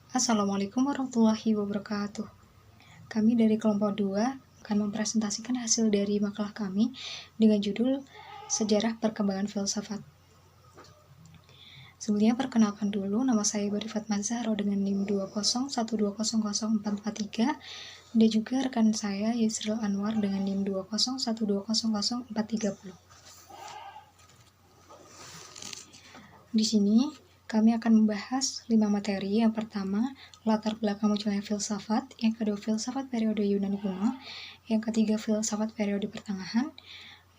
Assalamualaikum warahmatullahi wabarakatuh. Kami dari kelompok 2 akan mempresentasikan hasil dari makalah kami dengan judul Sejarah Perkembangan Filsafat. Sebelumnya perkenalkan dulu, nama saya Ibu Fatma Zahro dengan NIM 201200443 dan juga rekan saya Yusril Anwar dengan NIM 201200430. Di sini kami akan membahas 5 materi. Yang pertama, latar belakang munculnya filsafat. Yang kedua, filsafat periode Yunani kuno. Yang ketiga, filsafat periode pertengahan.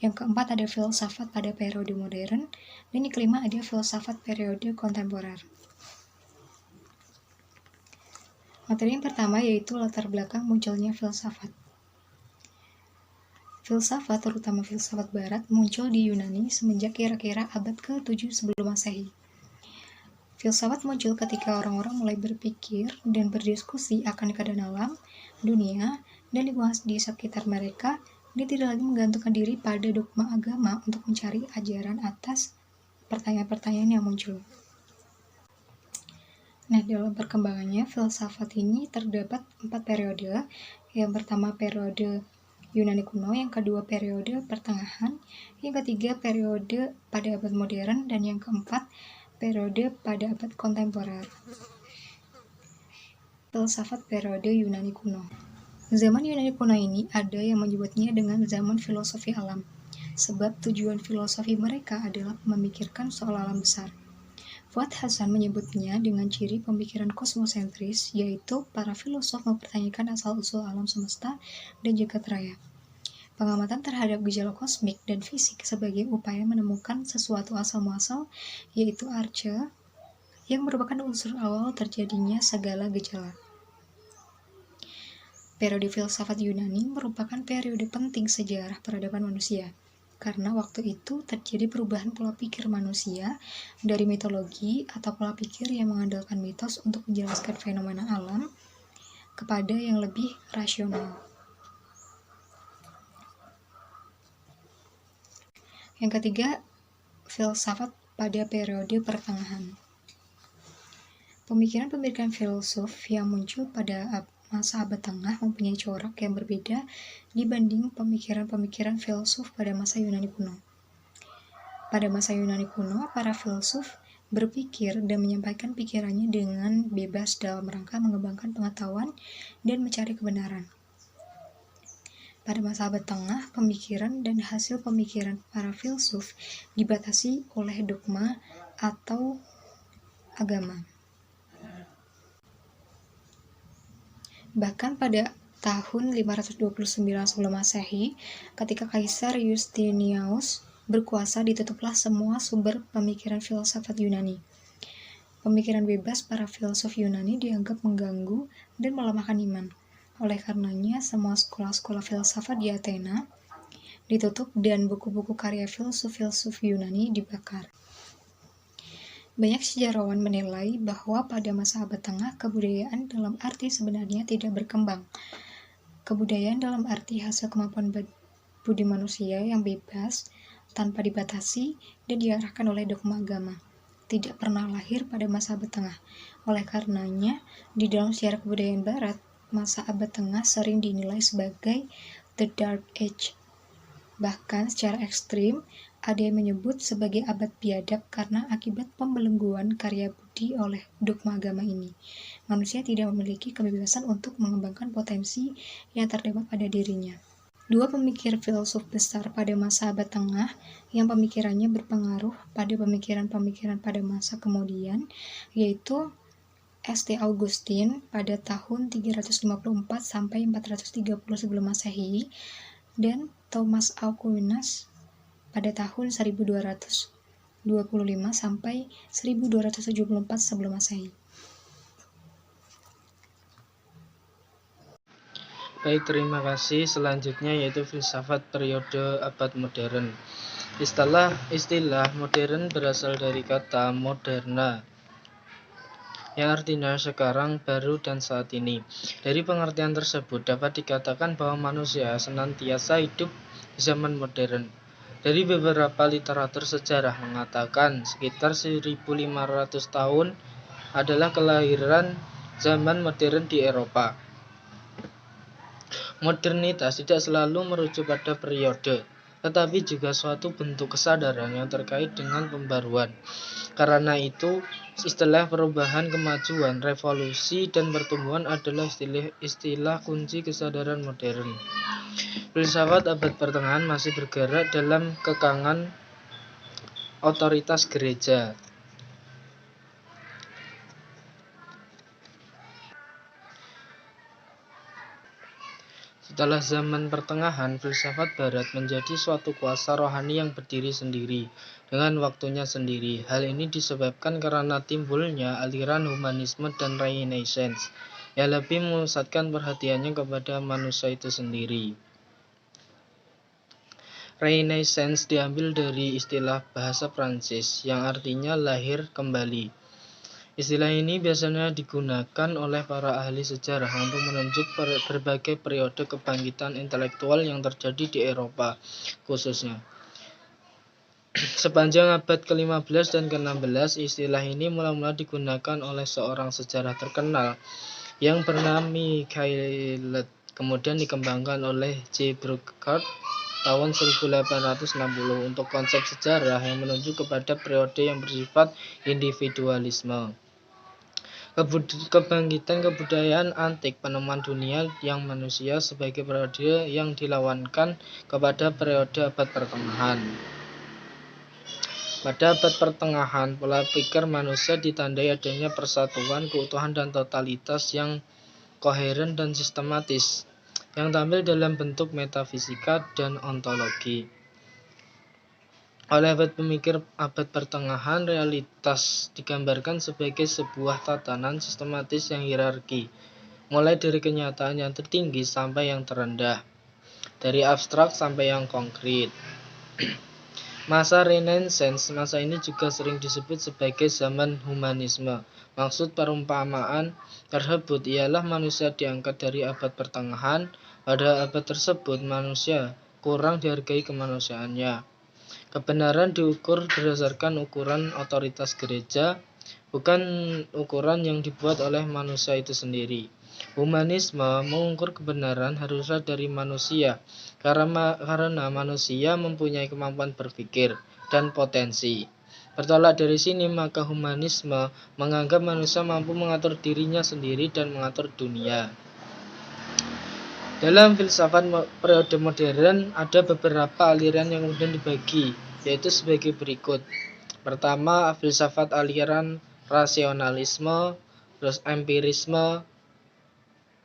Yang keempat, ada filsafat pada periode modern. Dan yang kelima, ada filsafat periode kontemporer. Materi yang pertama yaitu latar belakang munculnya filsafat. Filsafat, terutama filsafat barat, muncul di Yunani semenjak kira-kira abad ke-7 sebelum Masehi. Filsafat muncul ketika orang-orang mulai berpikir dan berdiskusi akan keadaan alam, dunia, dan lingkungan di sekitar mereka, dan tidak lagi menggantungkan diri pada dogma agama untuk mencari ajaran atas pertanyaan-pertanyaan yang muncul. Nah, dalam perkembangannya, filsafat ini terdapat 4 periode. Yang pertama, periode Yunani kuno, yang kedua, periode pertengahan, yang ketiga, periode pada abad modern, dan yang keempat, periode pada abad kontemporer. Filsafat periode Yunani kuno. Zaman Yunani kuno ini ada yang menyebutnya dengan zaman filosofi alam, sebab tujuan filosofi mereka adalah memikirkan soal alam besar. Fuad Hasan menyebutnya dengan ciri pemikiran kosmosentris, yaitu para filosof mempertanyakan asal-usul alam semesta dan jagat raya. Pengamatan terhadap gejala kosmik dan fisik sebagai upaya menemukan sesuatu asal-muasal, yaitu arche, yang merupakan unsur awal terjadinya segala gejala. Periode filsafat Yunani merupakan periode penting sejarah peradaban manusia, karena waktu itu terjadi perubahan pola pikir manusia dari mitologi atau pola pikir yang mengandalkan mitos untuk menjelaskan fenomena alam kepada yang lebih rasional. Yang ketiga, filsafat pada periode pertengahan. Pemikiran-pemikiran filsuf yang muncul pada masa abad tengah mempunyai corak yang berbeda dibanding pemikiran-pemikiran filsuf pada masa Yunani kuno. Pada masa Yunani kuno, para filsuf berpikir dan menyampaikan pikirannya dengan bebas dalam rangka mengembangkan pengetahuan dan mencari kebenaran. Pada masa abad tengah, pemikiran dan hasil pemikiran para filsuf dibatasi oleh dogma atau agama. Bahkan pada tahun 529 sebelum Masehi, ketika Kaisar Justinianus berkuasa, ditutuplah semua sumber pemikiran filsafat Yunani. Pemikiran bebas para filsuf Yunani dianggap mengganggu dan melemahkan iman. Oleh karenanya, semua sekolah-sekolah filsafat di Athena ditutup dan buku-buku karya filsuf-filsuf Yunani dibakar. Banyak sejarawan menilai bahwa pada masa abad tengah, kebudayaan dalam arti sebenarnya tidak berkembang. Kebudayaan dalam arti hasil kemampuan budi manusia yang bebas, tanpa dibatasi, dan diarahkan oleh dogma agama, tidak pernah lahir pada masa abad tengah. Oleh karenanya, di dalam sejarah kebudayaan barat, masa abad tengah sering dinilai sebagai The Dark Age. Bahkan secara ekstrim, ada yang menyebut sebagai abad biadab karena akibat pembelengguan karya budi oleh dogma agama ini. Manusia tidak memiliki kebebasan untuk mengembangkan potensi yang terdapat pada dirinya. Dua pemikir filsuf besar pada masa abad tengah yang pemikirannya berpengaruh pada pemikiran-pemikiran pada masa kemudian, yaitu St. Augustine pada tahun 354 sampai 430 sebelum Masehi dan Thomas Aquinas pada tahun 1225 sampai 1274 sebelum Masehi. Baik, terima kasih. Selanjutnya yaitu filsafat periode abad modern. Istilah modern berasal dari kata moderna, yang artinya sekarang, baru, dan saat ini. Dari pengertian tersebut dapat dikatakan bahwa manusia senantiasa hidup di zaman modern. Dari beberapa literatur sejarah mengatakan sekitar 1500 tahun adalah kelahiran zaman modern di Eropa. Modernitas tidak selalu merujuk pada periode, tetapi juga suatu bentuk kesadaran yang terkait dengan pembaruan. Karena itu, istilah perubahan, kemajuan, revolusi, dan pertumbuhan adalah istilah kunci kesadaran modern. Filsafat abad pertengahan masih bergerak dalam kekangan otoritas gereja. Setelah zaman pertengahan, filsafat barat menjadi suatu kuasa rohani yang berdiri sendiri, dengan waktunya sendiri. Hal ini disebabkan karena timbulnya aliran humanisme dan renaissance, yang lebih memusatkan perhatiannya kepada manusia itu sendiri. Renaissance diambil dari istilah bahasa Prancis, yang artinya lahir kembali. Istilah ini biasanya digunakan oleh para ahli sejarah untuk menunjuk berbagai periode kebangkitan intelektual yang terjadi di Eropa, khususnya. Sepanjang abad ke-15 dan ke-16, istilah ini mula-mula digunakan oleh seorang sejarah terkenal yang bernama Michelet, kemudian dikembangkan oleh J. Burckhardt tahun 1860 untuk konsep sejarah yang menunjuk kepada periode yang bersifat individualisme. Kebangkitan kebudayaan antik, penemuan dunia yang manusia sebagai periode yang dilawankan kepada periode abad pertengahan. Pada abad pertengahan, pola pikir manusia ditandai adanya persatuan, keutuhan, dan totalitas yang koheren dan sistematis, yang tampil dalam bentuk metafisika dan ontologi. Oleh abad pemikir abad pertengahan, realitas digambarkan sebagai sebuah tatanan sistematis yang hierarki, mulai dari kenyataan yang tertinggi sampai yang terendah, dari abstrak sampai yang konkret. Masa Renaissance, masa ini juga sering disebut sebagai zaman humanisme. Maksud perumpamaan tersebut ialah manusia diangkat dari abad pertengahan. Pada abad tersebut, manusia kurang dihargai kemanusiaannya. Kebenaran diukur berdasarkan ukuran otoritas gereja, bukan ukuran yang dibuat oleh manusia itu sendiri. Humanisme mengukur kebenaran haruslah dari manusia, karena manusia mempunyai kemampuan berpikir dan potensi. Bertolak dari sini, maka humanisme menganggap manusia mampu mengatur dirinya sendiri dan mengatur dunia. Dalam filsafat periode modern, ada beberapa aliran yang kemudian dibagi, yaitu sebagai berikut. Pertama, filsafat aliran rasionalisme, terus empirisme,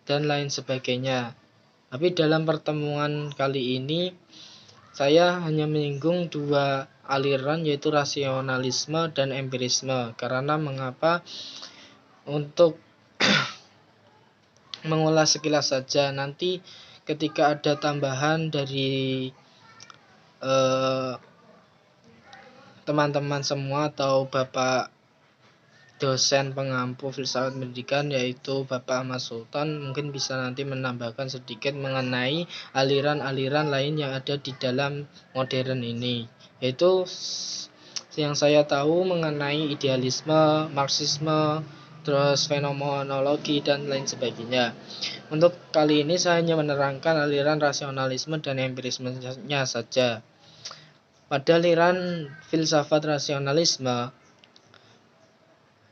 dan lain sebagainya. Tapi dalam pertemuan kali ini, saya hanya menyinggung dua aliran, yaitu rasionalisme dan empirisme. Karena mengapa? Untuk mengulas sekilas saja, nanti ketika ada tambahan dari teman-teman semua atau Bapak dosen pengampu filsafat pendidikan, yaitu Bapak Ahmad Sultan, mungkin bisa nanti menambahkan sedikit mengenai aliran-aliran lain yang ada di dalam modern ini, yaitu yang saya tahu mengenai idealisme, marxisme, terus fenomenologi, dan lain sebagainya. Untuk kali ini saya hanya menerangkan aliran rasionalisme dan empirismenya saja. Pada aliran filsafat rasionalisme,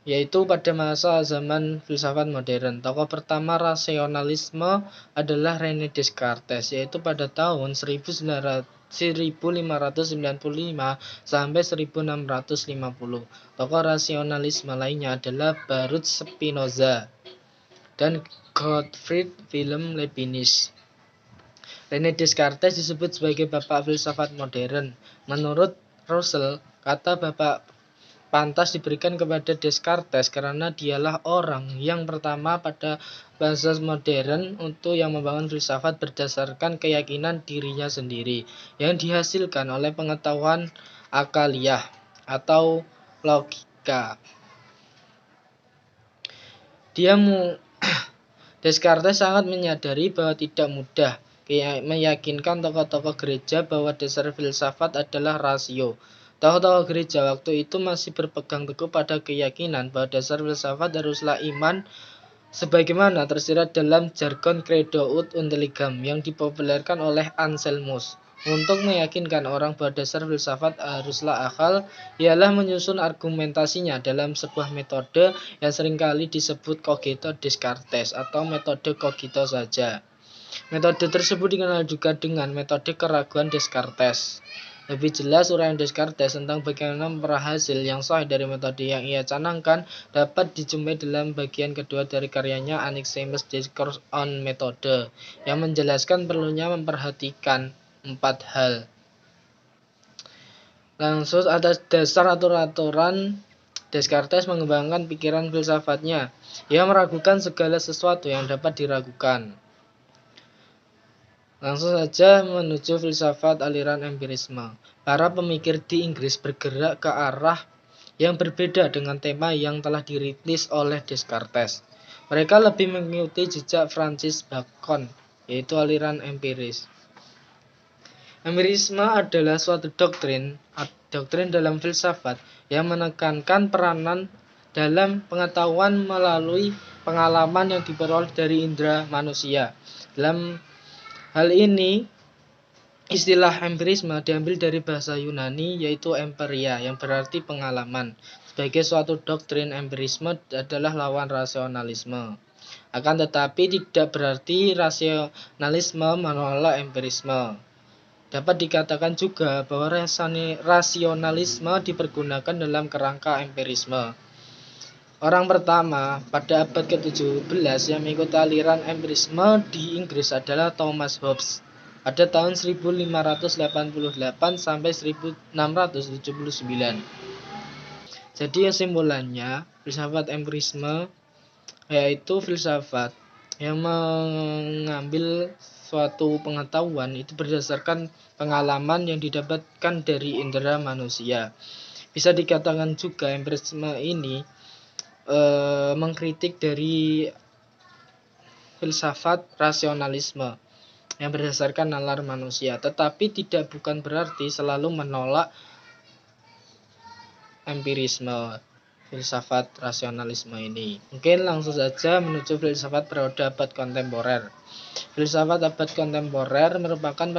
yaitu pada masa zaman filsafat modern, tokoh pertama rasionalisme adalah René Descartes, yaitu pada tahun 1595 sampai 1650. Tokoh rasionalisme lainnya adalah Baruch Spinoza dan Gottfried Wilhelm Leibniz. René Descartes disebut sebagai bapak filsafat modern. Menurut Russell, kata bapak pantas diberikan kepada Descartes karena dialah orang yang pertama pada bahasa modern untuk yang membangun filsafat berdasarkan keyakinan dirinya sendiri yang dihasilkan oleh pengetahuan akaliah atau logika. Descartes sangat menyadari bahwa tidak mudah meyakinkan tokoh-tokoh gereja bahwa dasar filsafat adalah rasio. Tokoh-tokoh gereja waktu itu masih berpegang teguh pada keyakinan bahwa dasar filsafat haruslah iman sebagaimana tersirat dalam jargon Credo ut Intelligam yang dipopulerkan oleh Anselmus. Untuk meyakinkan orang bahwa dasar filsafat haruslah akal, ialah menyusun argumentasinya dalam sebuah metode yang seringkali disebut cogito Descartes atau metode cogito saja. Metode tersebut dikenal juga dengan metode keraguan Descartes. Lebih jelas, uraian Descartes tentang bagaimana memperaih hasil yang sahih dari metode yang ia canangkan dapat dijumpai dalam bagian kedua dari karyanya Anaximenes Discourse on Method, yang menjelaskan perlunya memperhatikan 4 hal. Langsung atas dasar aturan Descartes mengembangkan pikiran filsafatnya. Ia meragukan segala sesuatu yang dapat diragukan. Langsung saja menuju filsafat aliran empirisme. Para pemikir di Inggris bergerak ke arah yang berbeda dengan tema yang telah dirintis oleh Descartes. Mereka lebih mengikuti jejak Francis Bacon, yaitu aliran empiris. Empirisme adalah suatu doktrin dalam filsafat yang menekankan peranan dalam pengetahuan melalui pengalaman yang diperoleh dari indera manusia. Dalam hal ini, istilah empirisme diambil dari bahasa Yunani yaitu emperia yang berarti pengalaman. Sebagai suatu doktrin, empirisme adalah lawan rasionalisme. Akan tetapi tidak berarti rasionalisme menolak empirisme. Dapat dikatakan juga bahwa rasionalisme dipergunakan dalam kerangka empirisme. Orang pertama pada abad ke-17 yang mengikuti aliran empirisme di Inggris adalah Thomas Hobbes pada tahun 1588 sampai 1679. Jadi kesimpulannya, filsafat empirisme yaitu filsafat yang mengambil suatu pengetahuan itu berdasarkan pengalaman yang didapatkan dari indera manusia. Bisa dikatakan juga empirisme ini mengkritik dari filsafat rasionalisme yang berdasarkan nalar manusia, tetapi bukan berarti selalu menolak empirisme filsafat rasionalisme ini. Mungkin langsung saja menuju filsafat periode abad kontemporer. Filsafat abad kontemporer merupakan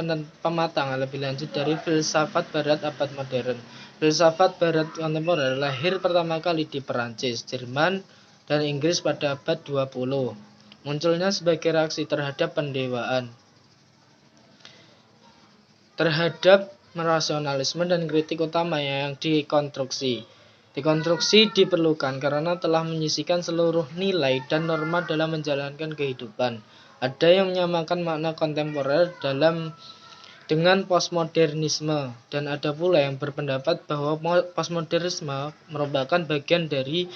pematangan lebih lanjut dari filsafat barat abad modern. Filsafat barat kontemporer lahir pertama kali di Perancis, Jerman, dan Inggris pada abad 20. Munculnya sebagai reaksi terhadap pendewaan, terhadap rasionalisme dan kritik utama yang dikonstruksi. Dekonstruksi diperlukan karena telah menyisihkan seluruh nilai dan norma dalam menjalankan kehidupan. Ada yang menyamakan makna kontemporer dengan postmodernisme, dan ada pula yang berpendapat bahwa postmodernisme merupakan bagian dari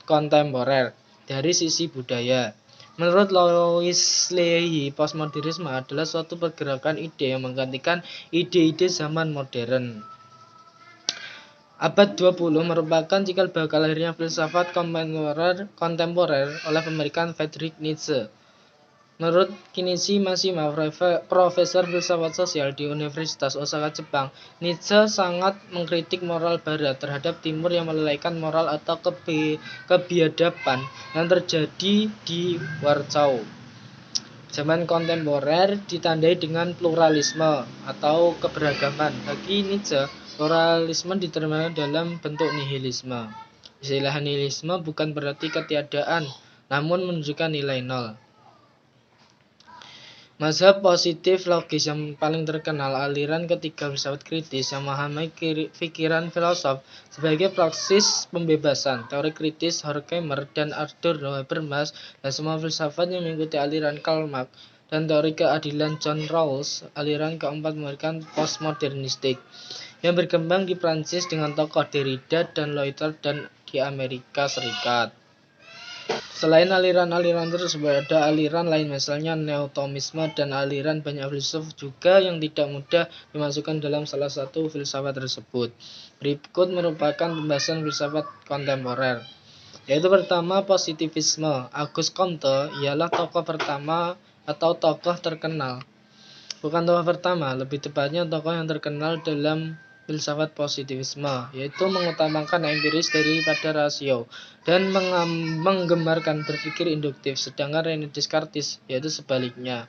kontemporer dari sisi budaya. Menurut Louis Leahy, postmodernisme adalah suatu pergerakan ide yang menggantikan ide-ide zaman modern. Abad 20 merupakan cikal bakal lahirnya filsafat kontemporer oleh pemikiran Friedrich Nietzsche. Menurut Kenichi Mashima, profesor filsafat sosial di Universitas Osaka, Jepang, Nietzsche sangat mengkritik moral barat terhadap timur yang melalaikan moral atau kebiadaban yang terjadi di Warsaw. Zaman kontemporer ditandai dengan pluralisme atau keberagaman. Bagi Nietzsche, pluralisme diterjemahkan dalam bentuk nihilisme. Istilah nihilisme bukan berarti ketiadaan, namun menunjukkan nilai nol. Mazhab positif logis yang paling terkenal, aliran ketiga filsafat kritis yang memahami pikiran filosof sebagai praksis pembebasan, teori kritis Horkheimer dan Arthur Habermas, dan semua filsafat yang mengikuti aliran Karl Marx dan teori keadilan John Rawls. Aliran keempat memberikan postmodernistik yang berkembang di Prancis dengan tokoh Derrida dan Luther dan di Amerika Serikat. Selain aliran-aliran tersebut, ada aliran lain misalnya Neo-Thomisme dan aliran banyak filsuf juga yang tidak mudah dimasukkan dalam salah satu filsafat tersebut. Berikut merupakan pembahasan filsafat kontemporer, yaitu pertama positivisme. Auguste Comte ialah tokoh pertama atau tokoh terkenal. Bukan tokoh pertama, lebih tepatnya tokoh yang terkenal dalam filsafat positivisme, yaitu mengutamakan empiris daripada rasio dan menggembarkan berpikir induktif, sedangkan René Descartes yaitu sebaliknya.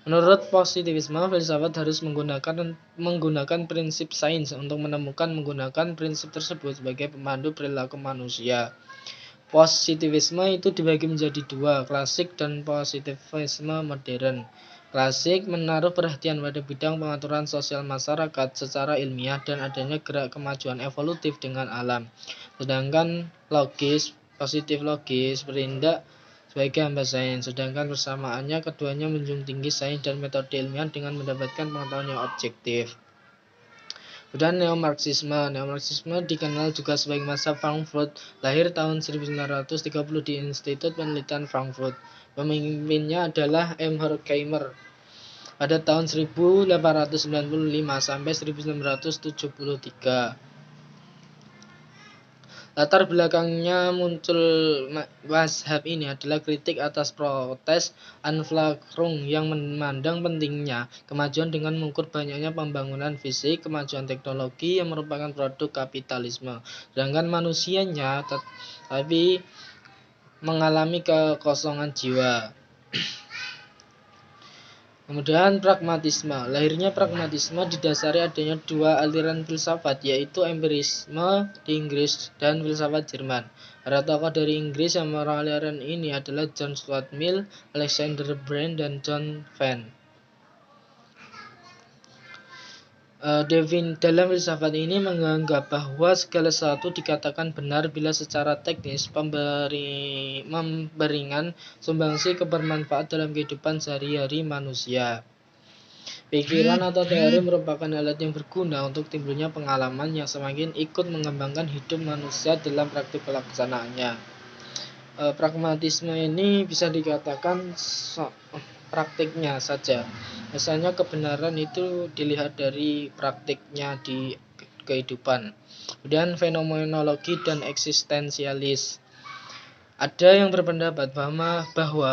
Menurut positivisme, filsafat harus menggunakan prinsip sains untuk menemukan menggunakan prinsip tersebut sebagai pemandu perilaku manusia. Positivisme itu dibagi menjadi dua, klasik dan positivisme modern. Klasik menaruh perhatian pada bidang pengaturan sosial masyarakat secara ilmiah dan adanya gerak kemajuan evolutif dengan alam. Sedangkan positif logis berindak sebagai hamba sains, sedangkan persamaannya keduanya menjunjung tinggi sains dan metode ilmiah dengan mendapatkan pengetahuan yang objektif. Kemudian Neomarxisme dikenal juga sebagai mazhab Frankfurt, lahir tahun 1930 di Institut Penelitian Frankfurt. Pemimpinnya adalah M. Horkheimer pada tahun 1895 sampai 1973. Latar belakangnya muncul mazhab ini adalah kritik atas protes Anflachrung yang memandang pentingnya kemajuan dengan mengukur banyaknya pembangunan fisik, kemajuan teknologi yang merupakan produk kapitalisme, sedangkan manusianya tapi mengalami kekosongan jiwa. Kemudian pragmatisme. Lahirnya pragmatisme didasari adanya dua aliran filsafat, yaitu empirisme di Inggris dan filsafat Jerman. Para tokoh dari Inggris yang merupakan aliran ini adalah John Stuart Mill, Alexander Brand, dan John Venn. Dalam filsafat ini menganggap bahwa segala sesuatu dikatakan benar bila secara teknis memberikan sumbangsi kebermanfaat dalam kehidupan sehari-hari manusia. Pikiran atau teori merupakan alat yang berguna untuk timbulnya pengalaman yang semakin ikut mengembangkan hidup manusia dalam praktik pelaksanaannya. Pragmatisme ini bisa dikatakan praktiknya saja. Misalnya kebenaran itu dilihat dari praktiknya di kehidupan. Kemudian fenomenologi dan eksistensialis. Ada yang berpendapat bahwa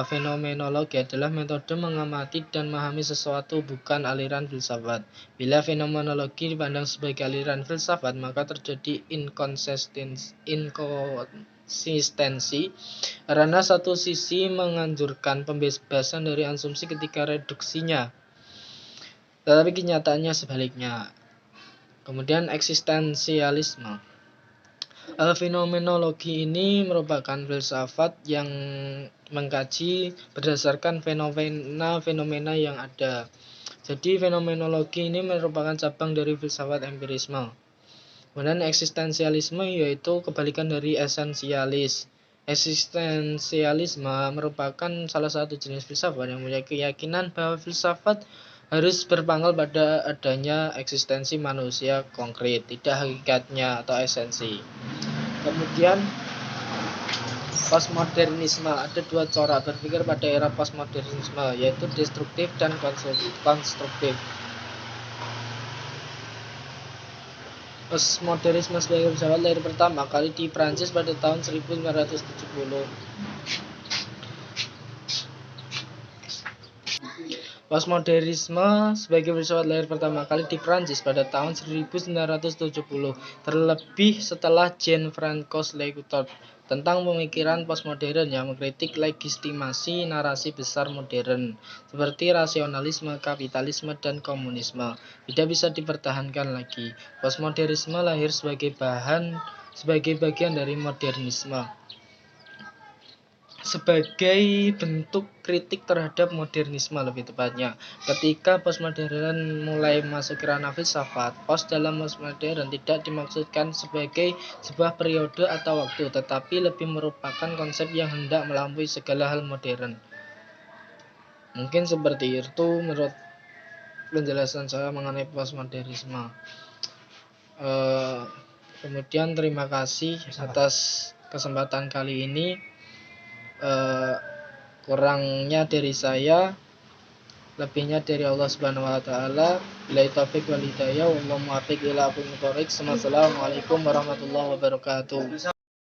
fenomenologi adalah metode mengamati dan memahami sesuatu, bukan aliran filsafat. Bila fenomenologi dipandang sebagai aliran filsafat, maka terjadi inkonsistensi karena satu sisi menganjurkan pembebasan dari asumsi ketika reduksinya, tetapi kenyataannya sebaliknya. Kemudian eksistensialisme. Fenomenologi ini merupakan filsafat yang mengkaji berdasarkan fenomena yang ada. Jadi fenomenologi ini merupakan cabang dari filsafat empirisme. Kemudian eksistensialisme yaitu kebalikan dari esensialis. Eksistensialisme merupakan salah satu jenis filsafat yang mempunyai keyakinan bahwa filsafat harus berpangkal pada adanya eksistensi manusia konkret, tidak hakikatnya atau esensi. Kemudian postmodernisme. Ada dua corak berpikir pada era postmodernisme, yaitu destruktif dan konstruktif. Postmodernisme sebagai filsafat lahir pertama kali di Prancis pada tahun 1970. Postmodernisme sebagai filsafat lahir pertama kali di Prancis pada tahun 1970, terlebih setelah Jean-François Lyotard tentang pemikiran postmodern yang mengkritik legitimasi narasi besar modern seperti rasionalisme, kapitalisme, dan komunisme tidak bisa dipertahankan lagi. Postmodernisme lahir sebagai bagian dari modernisme, sebagai bentuk kritik terhadap modernisme lebih tepatnya. Ketika postmodern mulai masuk ke ranah filsafat, post dalam postmodern tidak dimaksudkan sebagai sebuah periode atau waktu, tetapi lebih merupakan konsep yang hendak melampaui segala hal modern. Mungkin seperti itu menurut penjelasan saya mengenai postmodernisme. Kemudian terima kasih atas kesempatan kali ini. Kurangnya dari saya, lebihnya dari Allah Subhanahu wa taala. Billahi taufiq wal hidayah, wallahu muwaffiq ila aqwamit thoriq. Assalamualaikum warahmatullahi wabarakatuh.